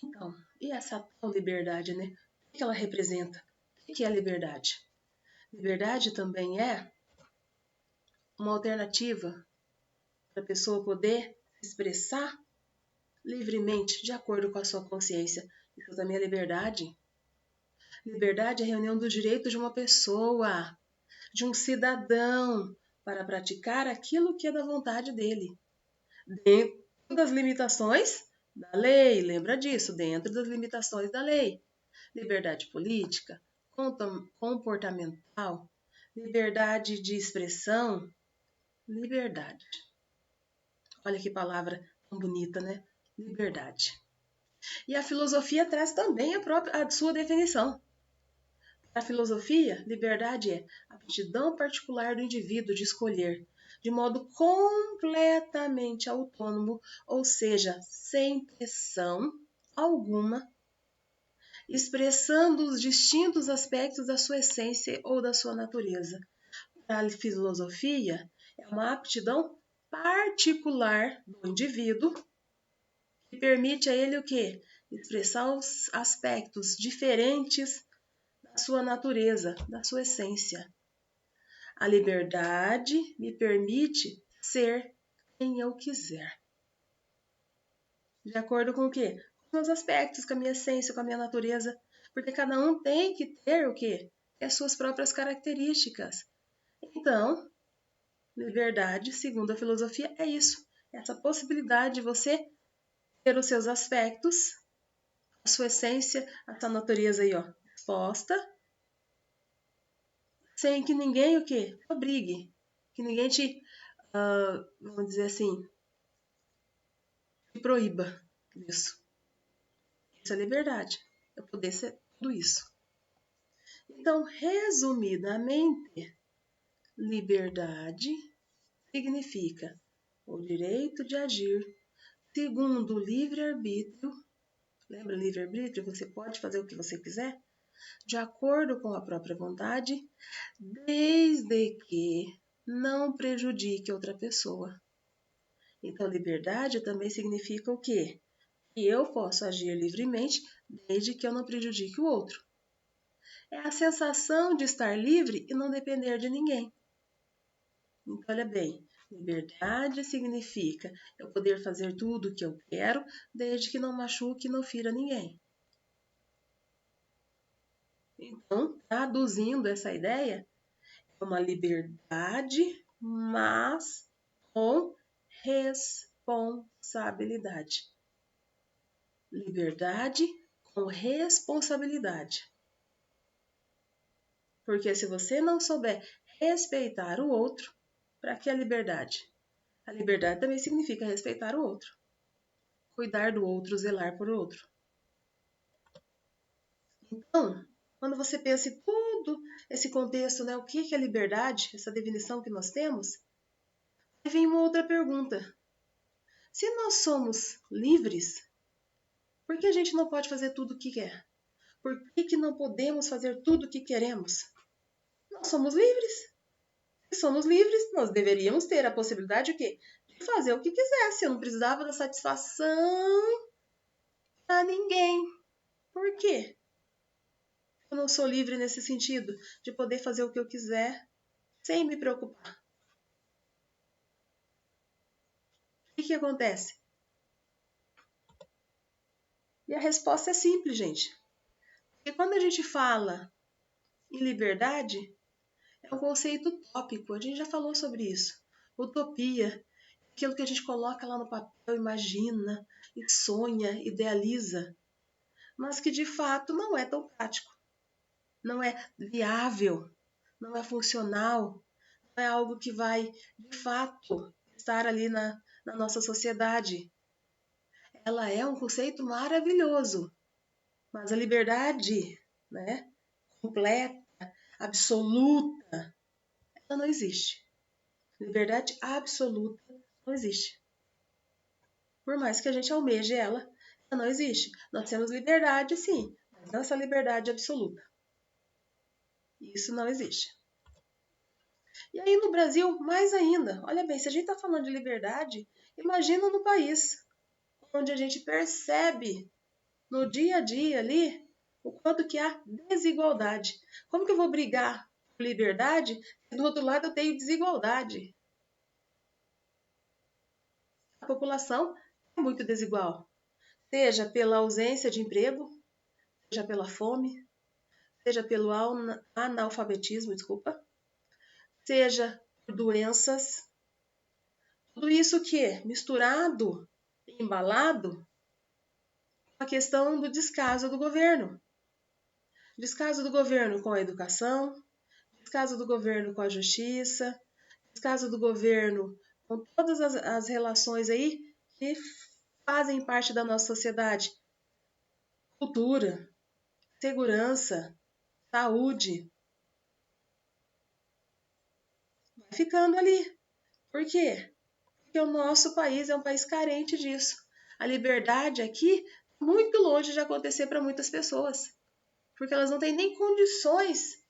Então, e essa tal liberdade, né? O que ela representa? O que é a liberdade? Liberdade também é uma alternativa para a pessoa poder se expressar livremente, de acordo com a sua consciência. Isso também é liberdade. Liberdade é a reunião dos direitos de uma pessoa, de um cidadão, para praticar aquilo que é da vontade dele, dentro das limitações da lei, lembra disso, dentro das limitações da lei. Liberdade política, comportamental, liberdade de expressão, liberdade. Olha que palavra tão bonita, né? Liberdade. E a filosofia traz também a sua definição. A filosofia, liberdade é a aptidão particular do indivíduo de escolher, de modo completamente autônomo, ou seja, sem pressão alguma, expressando os distintos aspectos da sua essência ou da sua natureza. A filosofia é uma aptidão particular do indivíduo que permite a ele o quê? Expressar os aspectos diferentes da sua natureza, da sua essência. A liberdade me permite ser quem eu quiser. De acordo com o quê? Com os aspectos, com a minha essência, com a minha natureza. Porque cada um tem que ter o quê? As suas próprias características. Então, liberdade, segundo a filosofia, é isso. Essa possibilidade de você ter os seus aspectos, a sua essência, a sua natureza aí, ó, exposta, sem que ninguém o quê? Te obrigue. Que ninguém te, vamos dizer assim, te proíba disso. Isso é liberdade. É poder ser tudo isso. Então, resumidamente, liberdade significa o direito de agir segundo o livre-arbítrio. Lembra livre-arbítrio? Você pode fazer o que você quiser, de acordo com a própria vontade, desde que não prejudique outra pessoa. Então, liberdade também significa o quê? Que eu posso agir livremente desde que eu não prejudique o outro. É a sensação de estar livre e não depender de ninguém. Então, olha bem, liberdade significa eu poder fazer tudo o que eu quero, desde que não machuque e não fira ninguém. Então, traduzindo essa ideia, é uma liberdade, mas com responsabilidade. Liberdade com responsabilidade. Porque se você não souber respeitar o outro, para que a liberdade? A liberdade também significa respeitar o outro, cuidar do outro, zelar por outro. Então, quando você pensa em todo esse contexto, né, o que é liberdade, essa definição que nós temos, aí vem uma outra pergunta. Se nós somos livres, por que a gente não pode fazer tudo o que quer? Por que não podemos fazer tudo o que queremos? Nós somos livres. Se somos livres, nós deveríamos ter a possibilidade de quê? De fazer o que quisesse. Eu não precisava da satisfação para ninguém. Por quê? Eu não sou livre nesse sentido, de poder fazer o que eu quiser sem me preocupar. O que acontece? E a resposta é simples, gente. Porque quando a gente fala em liberdade, é um conceito utópico. A gente já falou sobre isso. Utopia, aquilo que a gente coloca lá no papel, imagina, e sonha, idealiza, mas que de fato não é tão prático, não é viável, não é funcional, não é algo que vai de fato estar ali na nossa sociedade. Ela é um conceito maravilhoso, mas a liberdade, né, completa, absoluta, ela não existe. Liberdade absoluta não existe. Por mais que a gente almeje ela, ela não existe. Nós temos liberdade, sim, mas não essa liberdade absoluta. Isso não existe. E aí no Brasil, mais ainda. Olha bem, se a gente está falando de liberdade, imagina no país onde a gente percebe no dia a dia ali, o quanto que há desigualdade. Como que eu vou brigar por liberdade se do outro lado eu tenho desigualdade? A população é muito desigual, seja pela ausência de emprego, seja pela fome, seja pelo analfabetismo, desculpa, seja por doenças. Tudo isso que é misturado, embalado, com a questão do descaso do governo. Descaso do governo com a educação, descaso do governo com a justiça, descaso do governo com todas as relações aí que fazem parte da nossa sociedade. Cultura, segurança, saúde. Vai ficando ali. Por quê? Porque o nosso país é um país carente disso. A liberdade aqui é muito longe de acontecer para muitas pessoas, porque elas não têm nem condições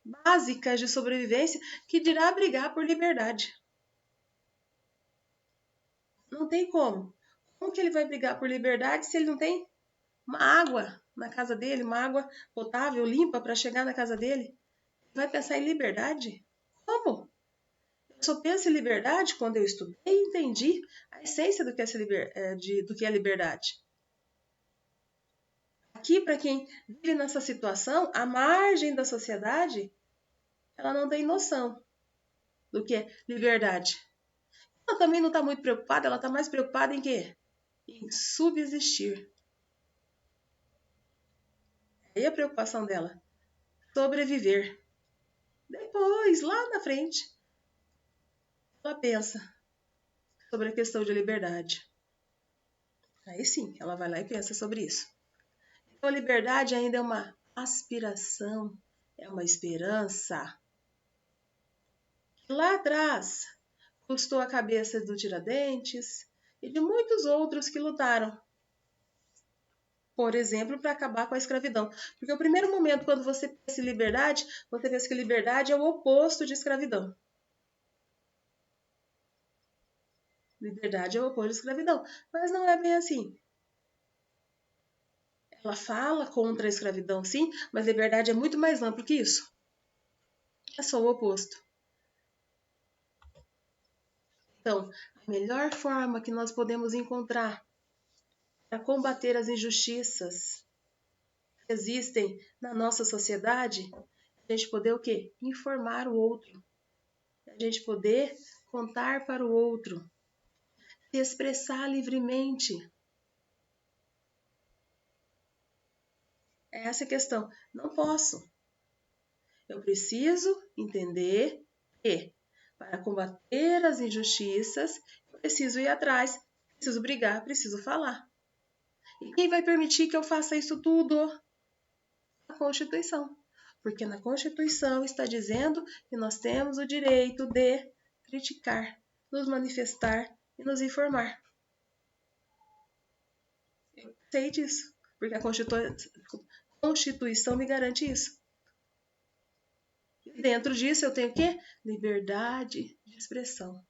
básicas de sobrevivência, que dirá brigar por liberdade. Não tem como. Como que ele vai brigar por liberdade se ele não tem uma água na casa dele, uma água potável, limpa para chegar na casa dele? Vai pensar em liberdade? Como? Eu só penso em liberdade quando eu estudei e entendi a essência do que é liberdade. Aqui, para quem vive nessa situação, à margem da sociedade, ela não tem noção do que é liberdade. Ela também não está muito preocupada, ela está mais preocupada em quê? Em subsistir. Aí a preocupação dela, sobreviver. Depois, lá na frente, ela pensa sobre a questão de liberdade. Aí sim, ela vai lá e pensa sobre isso. Então a liberdade ainda é uma aspiração, é uma esperança. Lá atrás, custou a cabeça do Tiradentes e de muitos outros que lutaram, por exemplo, para acabar com a escravidão. Porque o primeiro momento, quando você pensa em liberdade, você pensa que liberdade é o oposto de escravidão. Liberdade é o oposto de escravidão, mas não é bem assim. Ela fala contra a escravidão, sim, mas liberdade é muito mais amplo que isso. É só o oposto. Então, a melhor forma que nós podemos encontrar para combater as injustiças que existem na nossa sociedade, é a gente poder o quê? Informar o outro. É a gente poder contar para o outro. Se expressar livremente. É essa a questão. Não posso. Eu preciso entender que, para combater as injustiças, eu preciso ir atrás, preciso brigar, preciso falar. E quem vai permitir que eu faça isso tudo? A Constituição. Porque na Constituição está dizendo que nós temos o direito de criticar, nos manifestar e nos informar. Eu sei disso, porque a Constituição me garante isso. E dentro disso eu tenho o quê? Liberdade de expressão.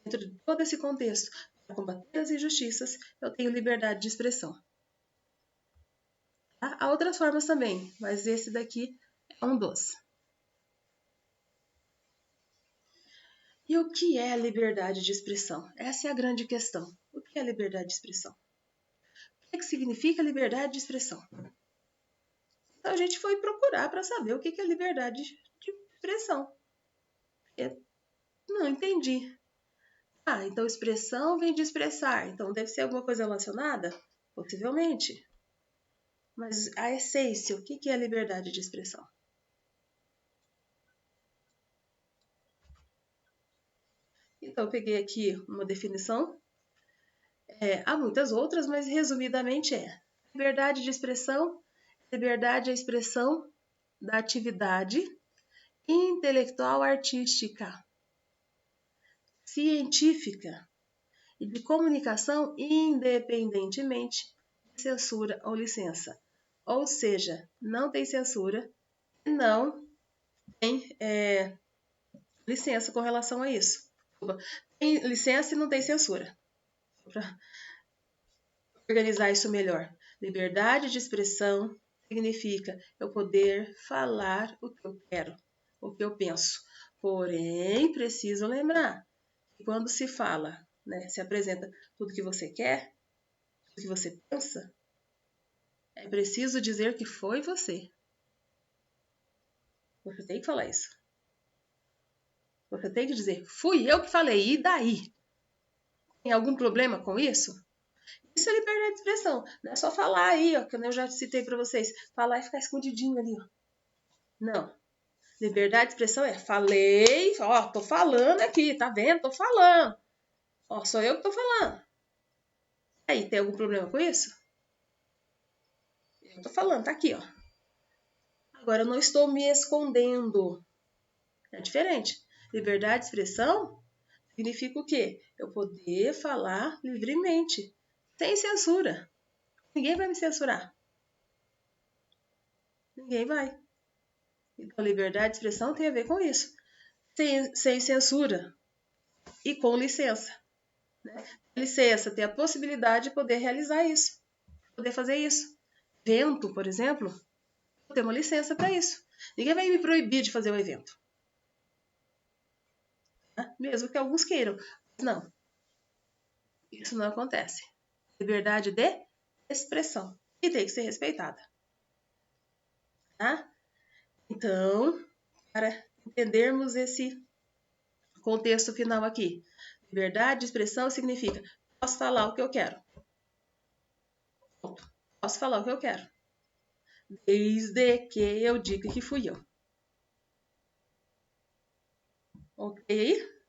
Dentro de todo esse contexto, para combater as injustiças, eu tenho liberdade de expressão. Tá? Há outras formas também, mas esse daqui é um dos. E o que é liberdade de expressão? Essa é a grande questão. O que é liberdade de expressão? O que significa liberdade de expressão? Então a gente foi procurar para saber o que é liberdade de expressão. Eu não entendi. Ah, então expressão vem de expressar, então deve ser alguma coisa relacionada? Possivelmente. Mas a essência, o que é liberdade de expressão? Então eu peguei aqui uma definição. Há muitas outras, mas resumidamente é: liberdade de expressão, liberdade é a expressão da atividade intelectual artística, científica e de comunicação independentemente de censura ou licença. Ou seja, não tem censura, não tem licença com relação a isso. Tem licença e não tem censura. organizar isso melhor. Liberdade de expressão significa eu poder falar o que eu quero, o que eu penso. Porém, preciso lembrar que quando se fala, né, se apresenta tudo que você quer, tudo que você pensa, é preciso dizer que foi você. Você tem que falar isso. Você tem que dizer, fui eu que falei, e daí? Tem algum problema com isso? Isso é liberdade de expressão. Não é só falar aí, ó, que eu já citei para vocês. Falar e ficar escondidinho ali, ó. Não. Liberdade de expressão é falei, ó, tô falando aqui, tá vendo? Tô falando. Ó, sou eu que tô falando. Aí, tem algum problema com isso? Eu tô falando, tá aqui, ó. Agora, eu não estou me escondendo. É diferente. Liberdade de expressão significa o quê? Eu poder falar livremente, sem censura. Ninguém vai me censurar. Ninguém vai. Então, liberdade de expressão tem a ver com isso. Sem censura e com licença. Né? Licença, ter a possibilidade de poder realizar isso, poder fazer isso. Evento, por exemplo, eu tenho uma licença para isso. Ninguém vai me proibir de fazer o evento. Tá? Mesmo que alguns queiram. Não, isso não acontece. Liberdade de expressão. E tem que ser respeitada. Tá? Então, para entendermos esse contexto final aqui, liberdade de expressão significa posso falar o que eu quero. Posso falar o que eu quero. Desde que eu diga que fui eu. Ok?